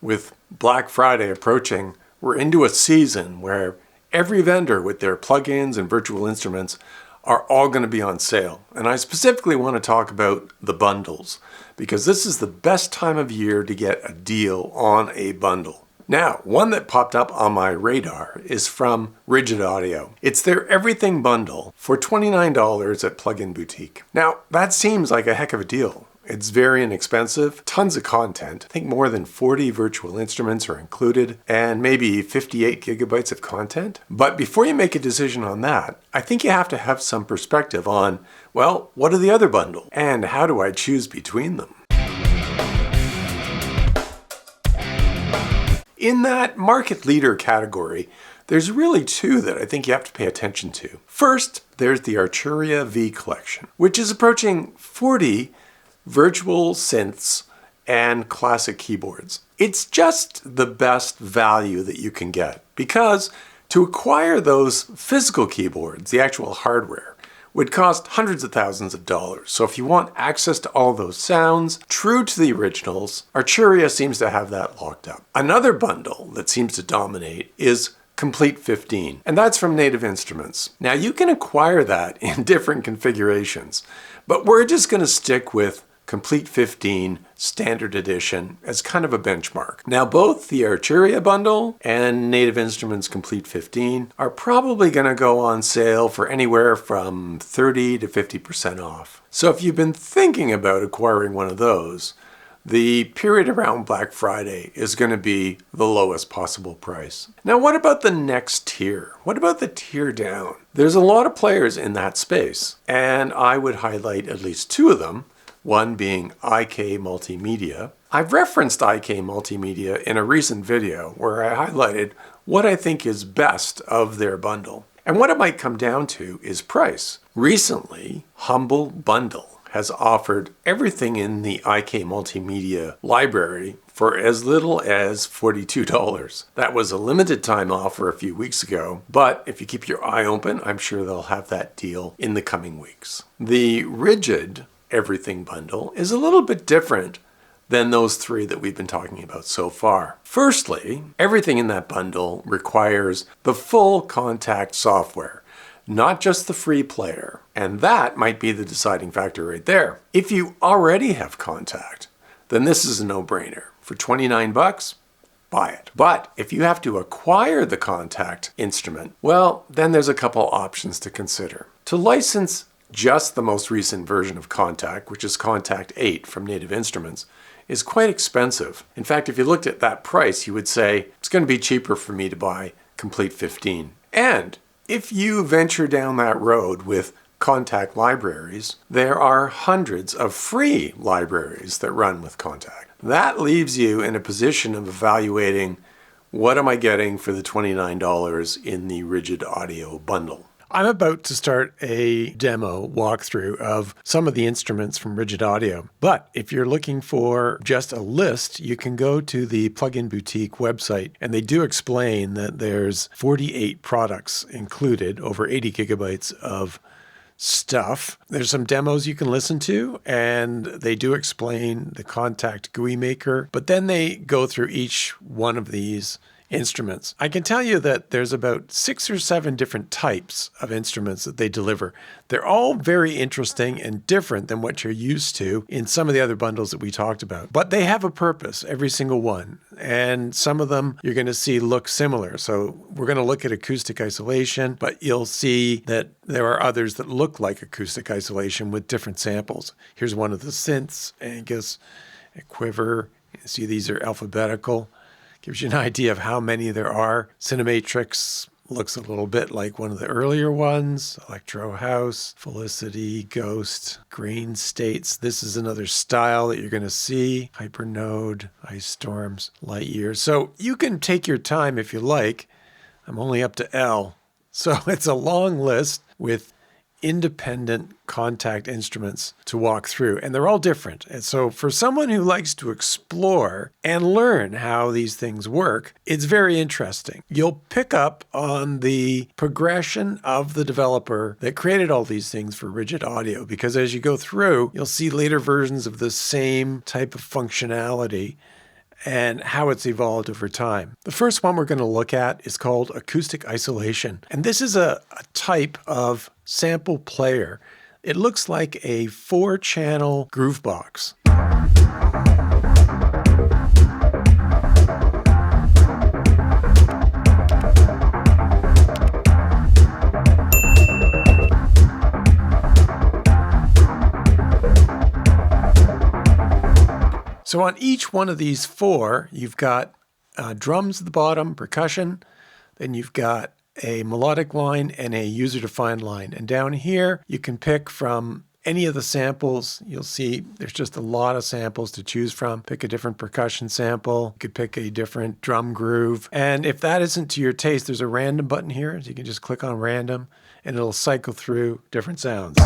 With Black Friday approaching, we're into a season where every vendor with their plugins and virtual instruments are all going to be on sale. And I specifically want to talk about the bundles because this is the best time of year to get a deal on a bundle. Now, one that popped up on my radar is from Rigid Audio. It's their Everything Bundle for $29 at Plugin Boutique. Now, that seems like a heck of a deal. It's very inexpensive, tons of content. I think more than 40 virtual instruments are included and maybe 58 gigabytes of content. But before you make a decision on that, I think you have to have some perspective on, well, what are the other bundles? And how do I choose between them? In that market leader category, there's really two that I think you have to pay attention to. First, there's the Arturia V Collection, which is approaching 40 virtual synths and classic keyboards. It's just the best value that you can get because to acquire those physical keyboards, the actual hardware, would cost hundreds of thousands of dollars. So if you want access to all those sounds, true to the originals, Arturia seems to have that locked up. Another bundle that seems to dominate is Komplete 15, and that's from Native Instruments. Now you can acquire that in different configurations, but we're just going to stick with Komplete 15 Standard Edition as kind of a benchmark. Now both the Arturia bundle and Native Instruments Komplete 15 are probably going to go on sale for anywhere from 30 to 50% off. So if you've been thinking about acquiring one of those, the period around Black Friday is going to be the lowest possible price. Now what about the next tier? What about the tier down? There's a lot of players in that space, and I would highlight at least two of them. One being IK Multimedia. I've referenced IK Multimedia in a recent video where I highlighted what I think is best of their bundle. And what it might come down to is price. Recently, Humble Bundle has offered everything in the IK Multimedia library for as little as $42. That was a limited time offer a few weeks ago, but if you keep your eye open, I'm sure they'll have that deal in the coming weeks. The Rigid Everything Bundle is a little bit different than those three that we've been talking about so far. Firstly, everything in that bundle requires the full Kontakt software, not just the free player. And that might be the deciding factor right there. If you already have Kontakt, then this is a no-brainer. For 29 bucks, buy it. But if you have to acquire the Kontakt instrument, well, then there's a couple options to consider. To license just the most recent version of Kontakt, which is Kontakt 8 from Native Instruments, is quite expensive. In fact, if you looked at that price, you would say, it's going to be cheaper for me to buy Komplete 15. And if you venture down that road with Kontakt libraries, there are hundreds of free libraries that run with Kontakt. That leaves you in a position of evaluating, what am I getting for the $29 in the Rigid Audio bundle? I'm about to start a demo walkthrough of some of the instruments from Rigid Audio. But if you're looking for just a list, you can go to the Plugin Boutique website, and they do explain that there's 48 products included, over 80 gigabytes of stuff. There's some demos you can listen to, and they do explain the Kontakt GUI maker, but then they go through each one of these instruments. I can tell you that there's about 6 or 7 different types of instruments that they deliver. They're all very interesting and different than what you're used to in some of the other bundles that we talked about. But they have a purpose, every single one. And some of them you're going to see look similar. So we're going to look at acoustic isolation, but you'll see that there are others that look like acoustic isolation with different samples. Here's one of the synths, Angus, a quiver. You see these are alphabetical. Gives you an idea of how many there are. Cinematrix looks a little bit like one of the earlier ones. Electro House, Felicity, Ghost, Green States. This is another style that you're going to see. Hypernode, Ice Storms, Light Years. So you can take your time if you like. I'm only up to L. So it's a long list with independent Kontakt instruments to walk through, and they're all different. And so for someone who likes to explore and learn how these things work, it's very interesting. You'll pick up on the progression of the developer that created all these things for Rigid Audio, because as you go through, you'll see later versions of the same type of functionality and how it's evolved over time. The first one we're going to look at is called acoustic isolation. And this is a type of sample player. It looks like a 4-channel groove box. So on each one of these 4, you've got drums at the bottom, percussion, then you've got a melodic line and a user-defined line. And down here, you can pick from any of the samples. You'll see there's just a lot of samples to choose from. Pick a different percussion sample. You could pick a different drum groove. And if that isn't to your taste, there's a random button here. So you can just click on random and it'll cycle through different sounds.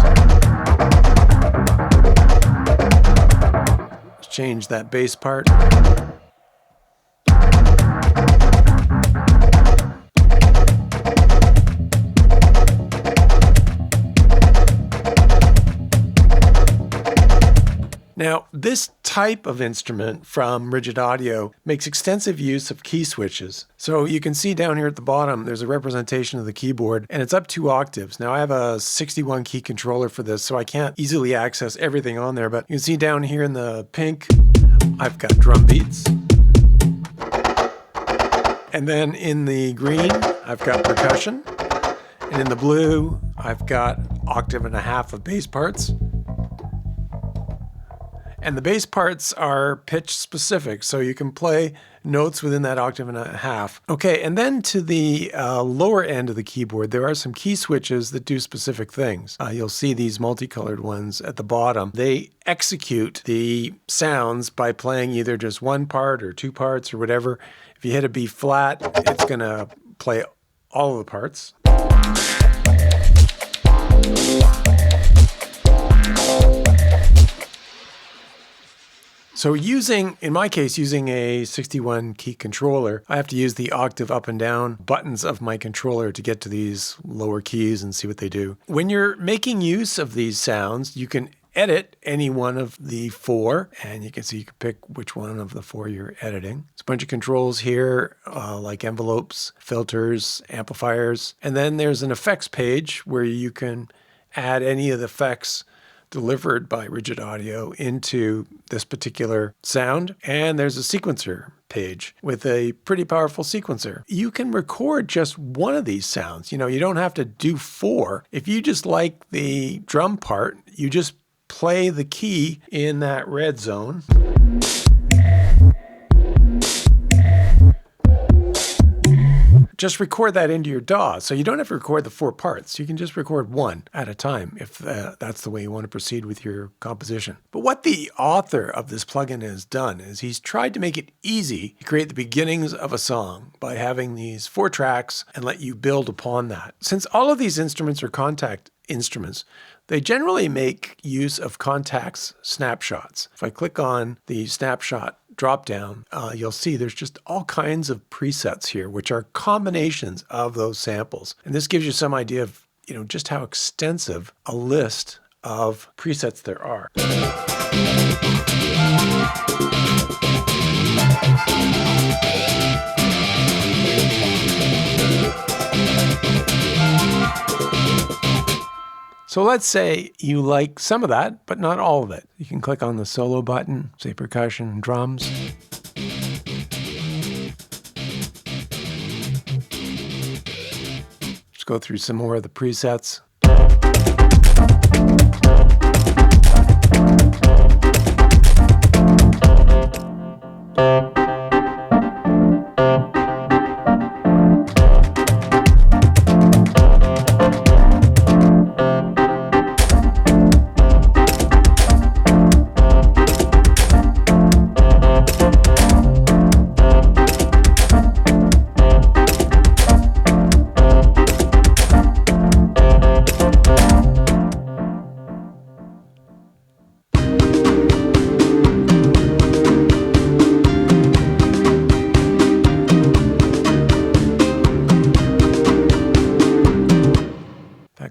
Change that bass part. Now, this type of instrument from Rigid Audio makes extensive use of key switches. So you can see down here at the bottom, there's a representation of the keyboard, and it's up 2 octaves. Now, I have a 61 key controller for this, so I can't easily access everything on there, but you can see down here in the pink, I've got drum beats. And then in the green, I've got percussion. And in the blue, I've got 1.5 octaves of bass parts. And the bass parts are pitch specific, so you can play notes within that 1.5 octaves. Okay, and then to the lower end of the keyboard, there are some key switches that do specific things. You'll see these multicolored ones at the bottom. They execute the sounds by playing either just 1 part or 2 parts or whatever. If you hit a B flat, it's going to play all of the parts. So in my case, using a 61 key controller, I have to use the octave up and down buttons of my controller to get to these lower keys and see what they do. When you're making use of these sounds, you can edit any one of the 4, and you can see you can pick which one of the 4 you're editing. There's a bunch of controls here, like envelopes, filters, amplifiers, and then there's an effects page where you can add any of the effects delivered by Rigid Audio into this particular sound. And there's a sequencer page with a pretty powerful sequencer. You can record just one of these sounds. You don't have to do 4. If you just like the drum part, you just play the key in that red zone. Just record that into your DAW. So you don't have to record the 4 parts. You can just record 1 at a time if that's the way you want to proceed with your composition. But what the author of this plugin has done is he's tried to make it easy to create the beginnings of a song by having these 4 tracks and let you build upon that. Since all of these instruments are contact instruments, they generally make use of contacts snapshots. If I click on the snapshot drop down, you'll see there's just all kinds of presets here, which are combinations of those samples. And this gives you some idea of, just how extensive a list of presets there are. So let's say you like some of that, but not all of it. You can click on the solo button, say percussion and drums. Just go through some more of the presets.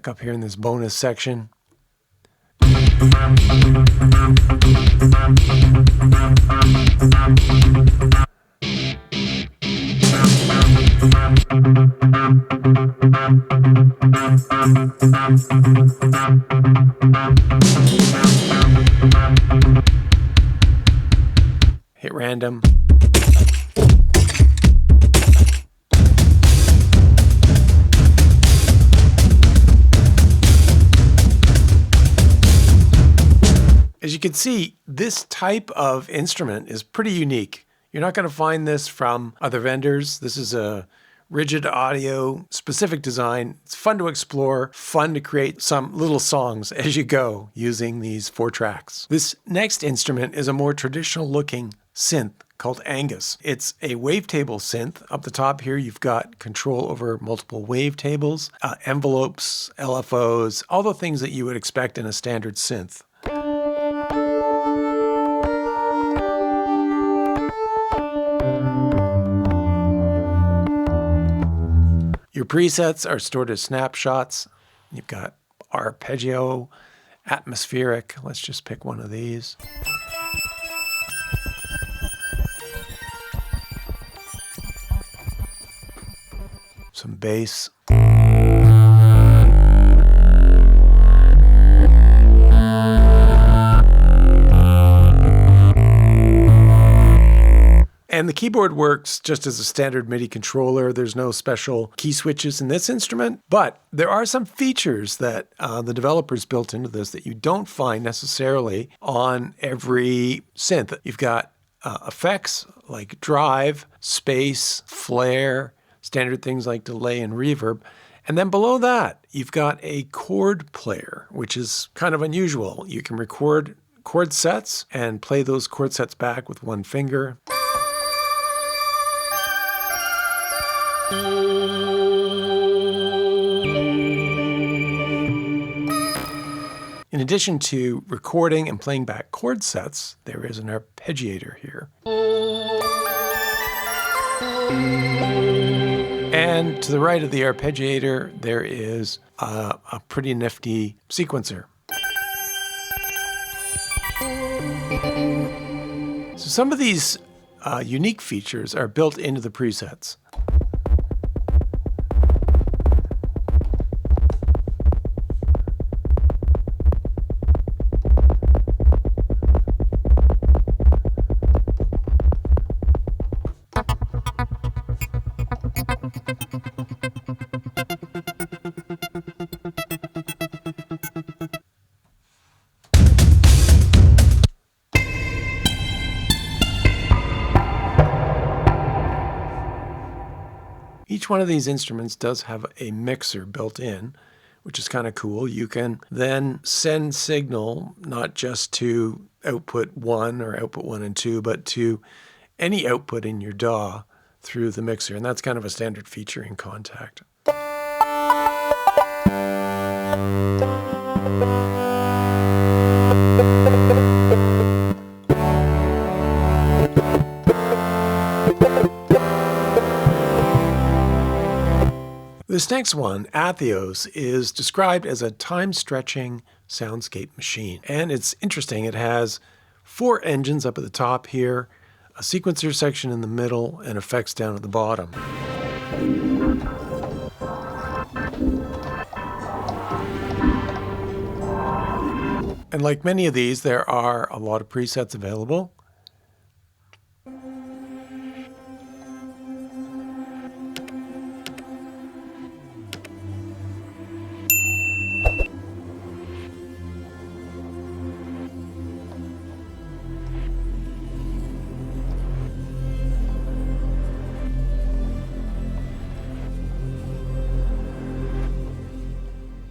Up here in this bonus section, Hit random. As you can see, this type of instrument is pretty unique. You're not going to find this from other vendors. This is a rigid audio specific design. It's fun to explore, fun to create some little songs as you go using these 4 tracks. This next instrument is a more traditional looking synth called Angus. It's a wavetable synth. Up the top here, you've got control over multiple wavetables, envelopes, LFOs, all the things that you would expect in a standard synth. Your presets are stored as snapshots. You've got arpeggio, atmospheric. Let's just pick one of these. Some bass. And the keyboard works just as a standard MIDI controller. There's no special key switches in this instrument, but there are some features that the developers built into this that you don't find necessarily on every synth. You've got effects like drive, space, flare, standard things like delay and reverb. And then below that, you've got a chord player, which is kind of unusual. You can record chord sets and play those chord sets back with one finger. In addition to recording and playing back chord sets, there is an arpeggiator here. And to the right of the arpeggiator, there is a pretty nifty sequencer. So some of these unique features are built into the presets. Each one of these instruments does have a mixer built in, which is kind of cool. You can then send signal not just to output 1 or output 1 and 2, but to any output in your DAW through the mixer. And that's kind of a standard feature in Kontakt. This next one, Atheos, is described as a time-stretching soundscape machine. And it's interesting, it has 4 engines up at the top here, a sequencer section in the middle, and effects down at the bottom. And like many of these, there are a lot of presets available.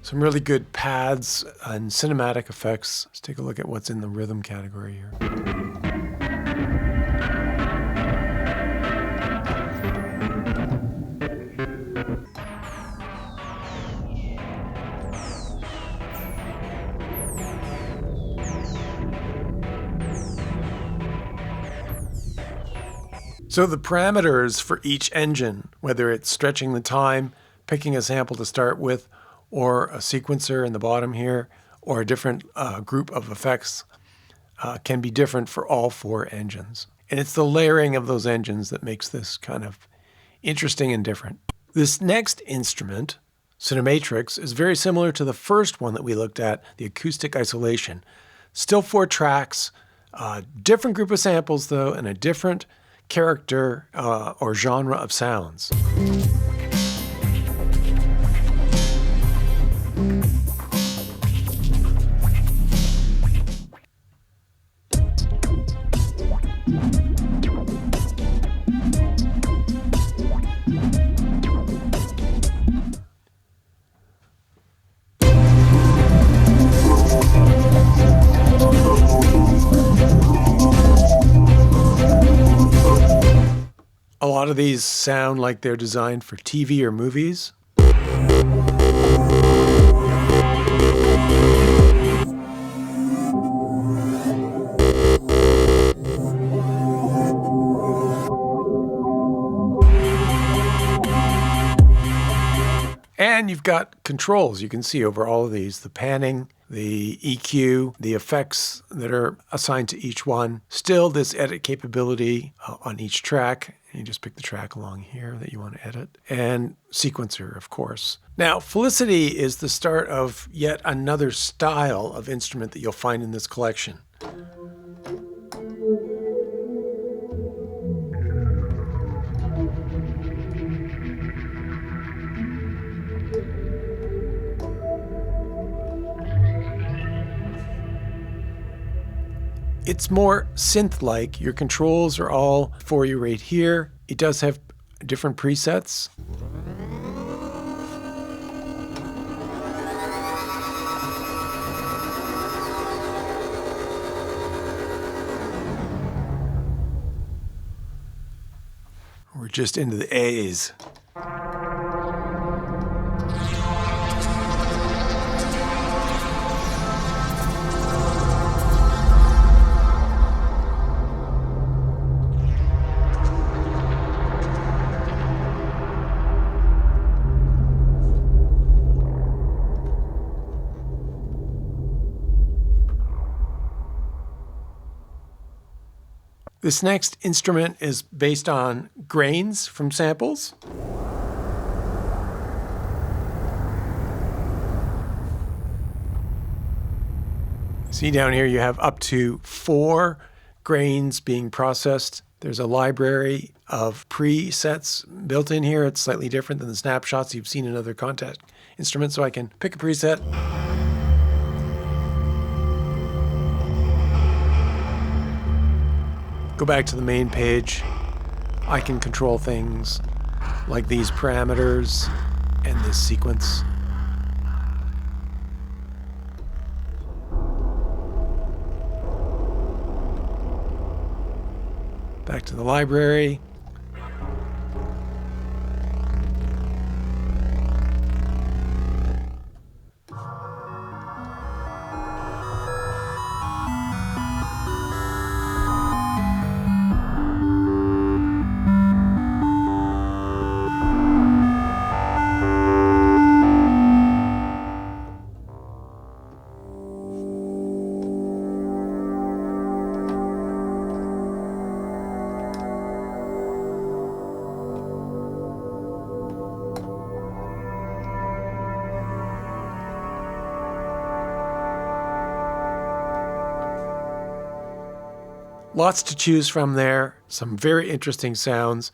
Some really good pads and cinematic effects. Let's take a look at what's in the rhythm category here. So the parameters for each engine, whether it's stretching the time, picking a sample to start with, or a sequencer in the bottom here, or a different group of effects can be different for all 4 engines. And it's the layering of those engines that makes this kind of interesting and different. This next instrument, Cinematrix, is very similar to the first one that we looked at, the acoustic isolation. Still 4 tracks, different group of samples though, and a different character or genre of sounds. A lot of these sound like they're designed for TV or movies. And you've got controls you can see over all of these, the panning, the EQ, the effects that are assigned to each one. Still this edit capability on each track. You just pick the track along here that you want to edit. And sequencer, of course. Now, Felicity is the start of yet another style of instrument that you'll find in this collection. It's more synth-like. Your controls are all for you right here. It does have different presets. We're just into the A's. This next instrument is based on grains from samples. See down here you have up to 4 grains being processed. There's a library of presets built in here. It's slightly different than the snapshots you've seen in other contact instruments, so I can pick a preset. Go back to the main page. I can control things like these parameters and this sequence. Back to the library. Lots to choose from there, some very interesting sounds,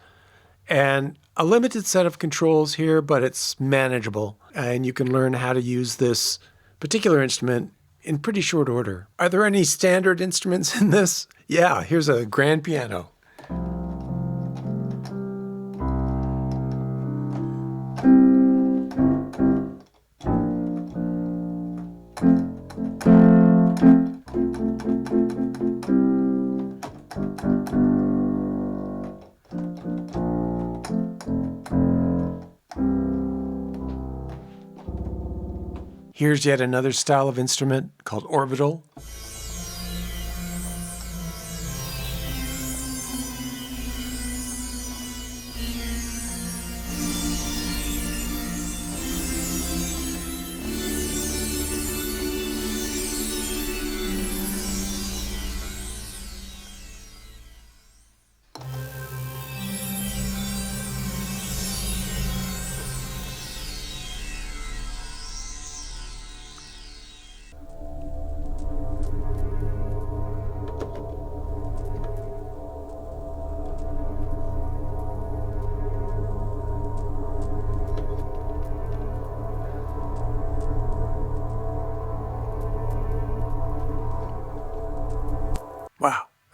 and a limited set of controls here, but it's manageable. And you can learn how to use this particular instrument in pretty short order. Are there any standard instruments in this? Yeah, here's a grand piano. Here's yet another style of instrument called orbital.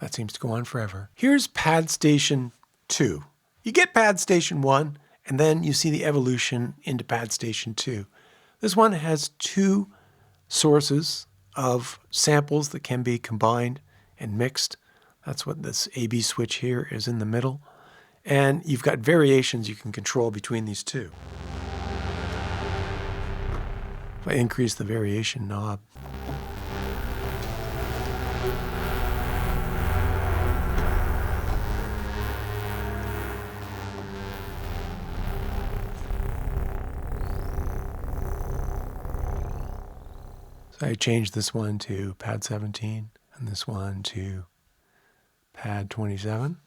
That seems to go on forever. Here's pad station 2. You get pad station 1, and then you see the evolution into pad station 2. This one has 2 sources of samples that can be combined and mixed. That's what this AB switch here is in the middle. And you've got variations you can control between these 2. If I increase the variation knob, so I changed this one to pad 17 and this one to pad 27.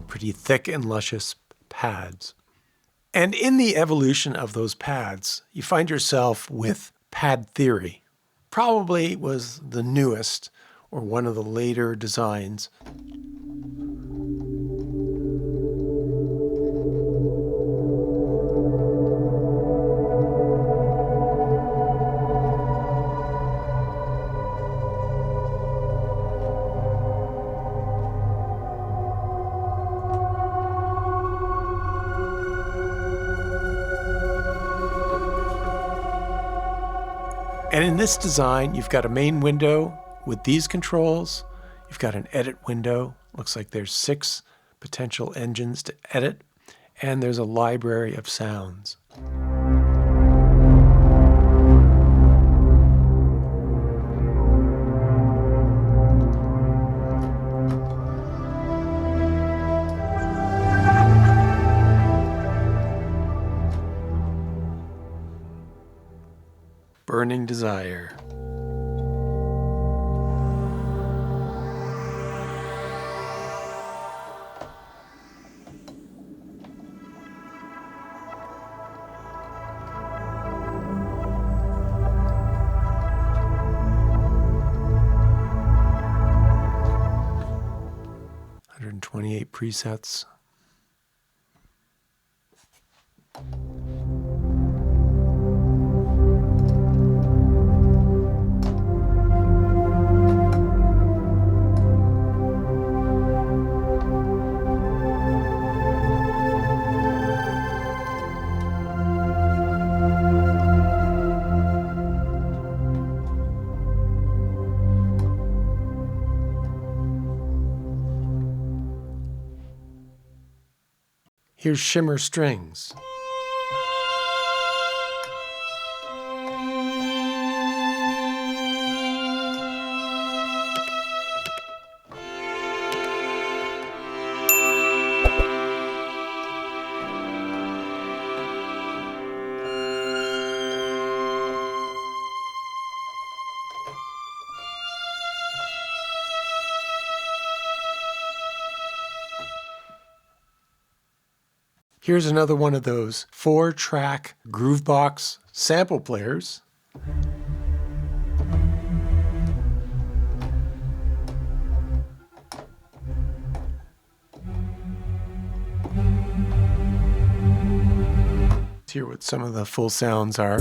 Pretty thick and luscious pads. And in the evolution of those pads, you find yourself with pad theory. Probably was the newest or one of the later designs. And in this design, you've got a main window with these controls. You've got an edit window. Looks like there's 6 potential engines to edit. And there's a library of sounds. Burning Desire. .128 presets. Here's Shimmer Strings. Here's another one of those 4-track Groovebox sample players. Let's hear what some of the full sounds are.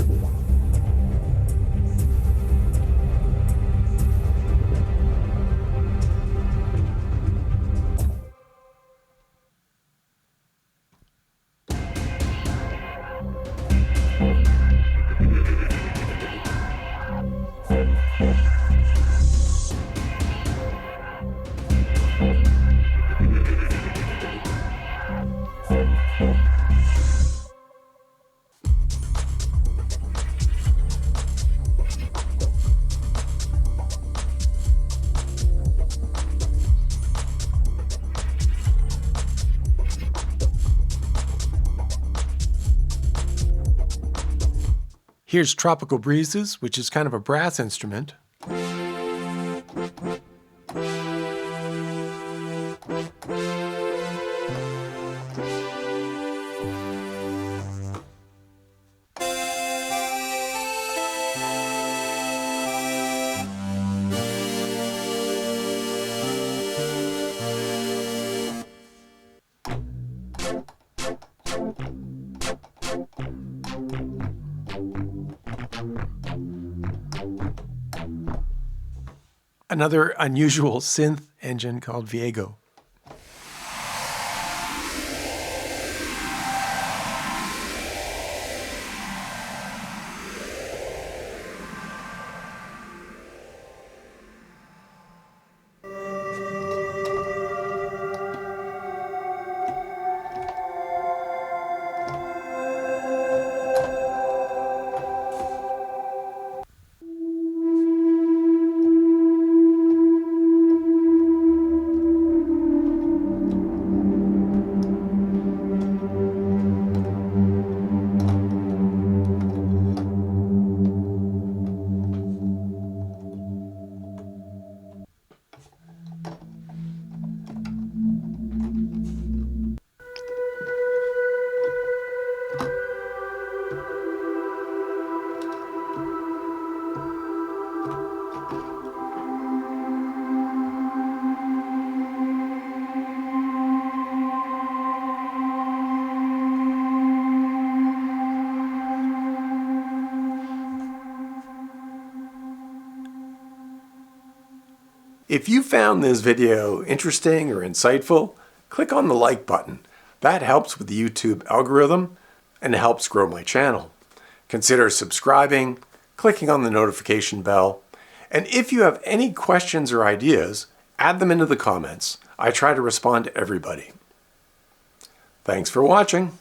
Here's Tropical Breezes, which is kind of a brass instrument. Another unusual synth engine called Viego. If you found this video interesting or insightful, click on the like button. That helps with the YouTube algorithm and helps grow my channel. Consider subscribing, clicking on the notification bell, and if you have any questions or ideas, add them into the comments. I try to respond to everybody. Thanks for watching.